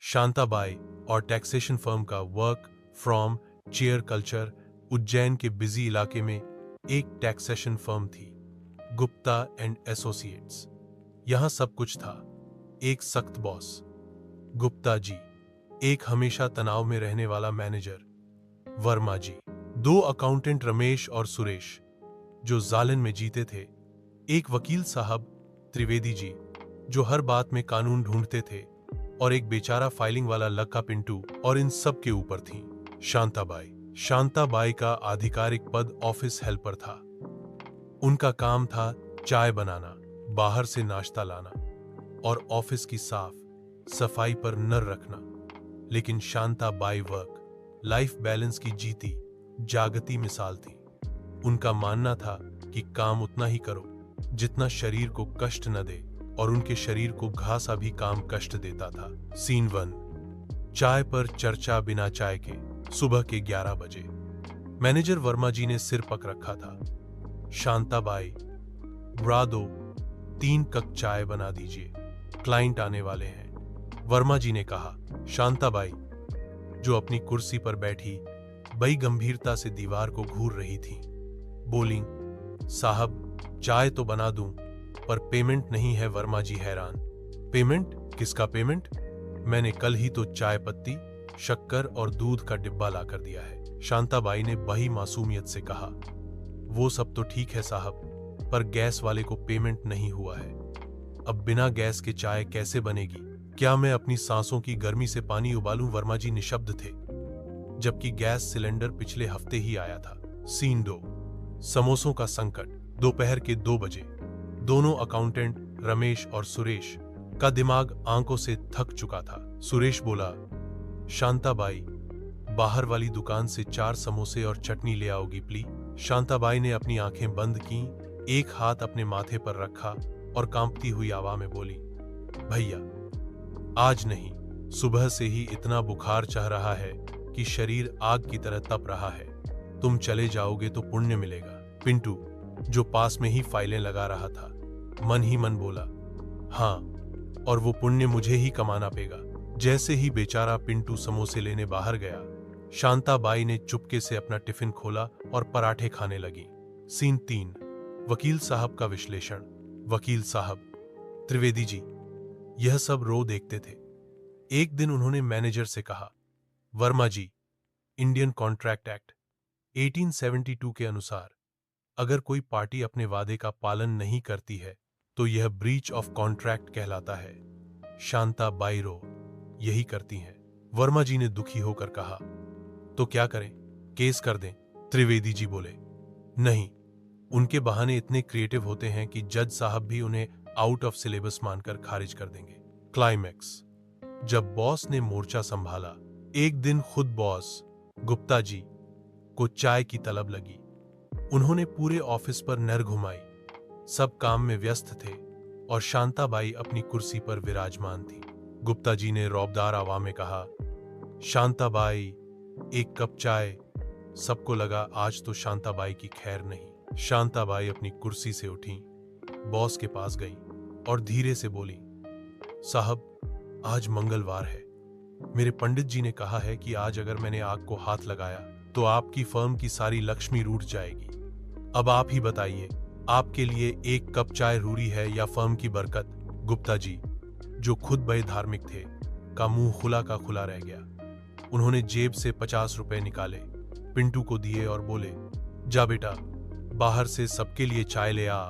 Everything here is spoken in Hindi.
शांताबाई और टैक्सेशन फर्म का work from chair culture. Ujjain के बिजी इलाके में एक टैक्सेशन फर्म थी, गुप्ता एंड एसोसिएट्स। यहां सब कुछ था। एक सख्त बॉस गुप्ता जी, एक हमेशा तनाव में रहने वाला मैनेजर वर्मा जी, दो अकाउंटेंट रमेश और सुरेश जो जालिन में जीते थे, एक वकील साहब त्रिवेदी जी जो हर बात में कानून ढूंढते थे, और एक बेचारा फाइलिंग वाला लक्का पिंटू। और इन सब के ऊपर थी शांताबाई। शांताबाई का आधिकारिक पद ऑफिस हेल्पर था। उनका काम था चाय बनाना, बाहर से नाश्ता लाना और ऑफिस की साफ सफाई पर नजर रखना। लेकिन शांताबाई वर्क लाइफ बैलेंस की जीती जागती मिसाल थी। उनका मानना था कि काम उतना ही करो जितना शरीर को कष्ट न दे, और उनके शरीर को घासा भी काम कष्ट देता था। सीन 1, चाय पर चर्चा बिना चाय के। सुबह के 11 बजे मैनेजर वर्मा जी ने सिर पक रखा था। शांताबाई, दो 3 कप चाय बना दीजिए, क्लाइंट आने वाले हैं, वर्मा जी ने कहा। शांताबाई, जो अपनी कुर्सी पर बैठी बड़ी गंभीरता से दीवार को घूर रही थी, बोली, साहब चाय तो बना दूं, पर पेमेंट नहीं है। वर्मा जी हैरान, पेमेंट? किसका पेमेंट? मैंने कल ही तो चाय पत्ती, शक्कर और दूध का डिब्बा लाकर दिया है। शांताबाई ने बड़ी मासूमियत से कहा, वो सब तो ठीक है साहब, पर गैस वाले को पेमेंट नहीं हुआ है। अब बिना गैस के चाय कैसे बनेगी? क्या मैं अपनी सांसों की गर्मी से पानी उबालूं? वर्मा जी निशब्द थे, जबकि गैस सिलेंडर पिछले हफ्ते ही आया था। सीन 2, समोसों का संकट। दोपहर के 2 बजे दोनों अकाउंटेंट रमेश और सुरेश का दिमाग आंखों से थक चुका था। सुरेश बोला, शांताबाई, बाहर वाली दुकान से 4 समोसे और चटनी ले आओगी प्लीज। शांताबाई ने अपनी आंखें बंद की, एक हाथ अपने माथे पर रखा और कांपती हुई आवाज में बोली, भैया आज नहीं, सुबह से ही इतना बुखार चढ़ रहा है कि शरीर आग की तरह तप रहा है। तुम चले जाओगे तो पुण्य मिलेगा। पिंटू, जो पास में ही फाइलें लगा रहा था, मन ही मन बोला, हाँ, और वो पुण्य मुझे ही कमाना पेगा। जैसे ही बेचारा पिंटू समोसे लेने बाहर गया, शांताबाई ने चुपके से अपना टिफिन खोला और पराठे खाने लगी। सीन 3, वकील साहब का विश्लेषण। वकील साहब त्रिवेदी जी यह सब रो देखते थे। एक दिन उन्होंने मैनेजर से कहा, वर्मा जी, इंडियन कॉन्ट्रैक्ट एक्ट 1872 के अनुसार अगर कोई पार्टी अपने वादे का पालन नहीं करती है तो यह ब्रीच ऑफ कॉन्ट्रैक्ट कहलाता है। शांताबाई रो यही करती हैं। वर्मा जी ने दुखी होकर कहा, तो क्या करें, केस कर दें? त्रिवेदी जी बोले, नहीं, उनके बहाने इतने क्रिएटिव होते हैं कि जज साहब भी उन्हें आउट ऑफ सिलेबस मानकर खारिज कर देंगे। क्लाइमैक्स। जब बॉस ने मोर्चा संभाला, एक दिन खुद बॉस गुप्ता जी को चाय की तलब लगी। उन्होंने पूरे ऑफिस पर नजर घुमाई। सब काम में व्यस्त थे और शांताबाई अपनी कुर्सी पर विराजमान थी। गुप्ता जी ने रौबदार आवाज में कहा, शांताबाई, एक कप चाय। सबको लगा आज तो शांताबाई की खैर नहीं। शांताबाई अपनी कुर्सी से उठी, बॉस के पास गई और धीरे से बोली, साहब आज मंगलवार है, मेरे पंडित जी ने कहा है कि आज अगर मैंने आग को हाथ लगाया तो आपकी फर्म की सारी लक्ष्मी रूठ जाएगी। अब आप ही बताइए, आपके लिए एक कप चाय रूरी है या फर्म की बरकत? गुप्ता जी, जो खुद बड़े धार्मिक थे, का मुंह खुला का खुला रह गया। उन्होंने जेब से 50 रुपए निकाले, पिंटू को दिए और बोले, जा बेटा, बाहर से सबके लिए चाय ले आ।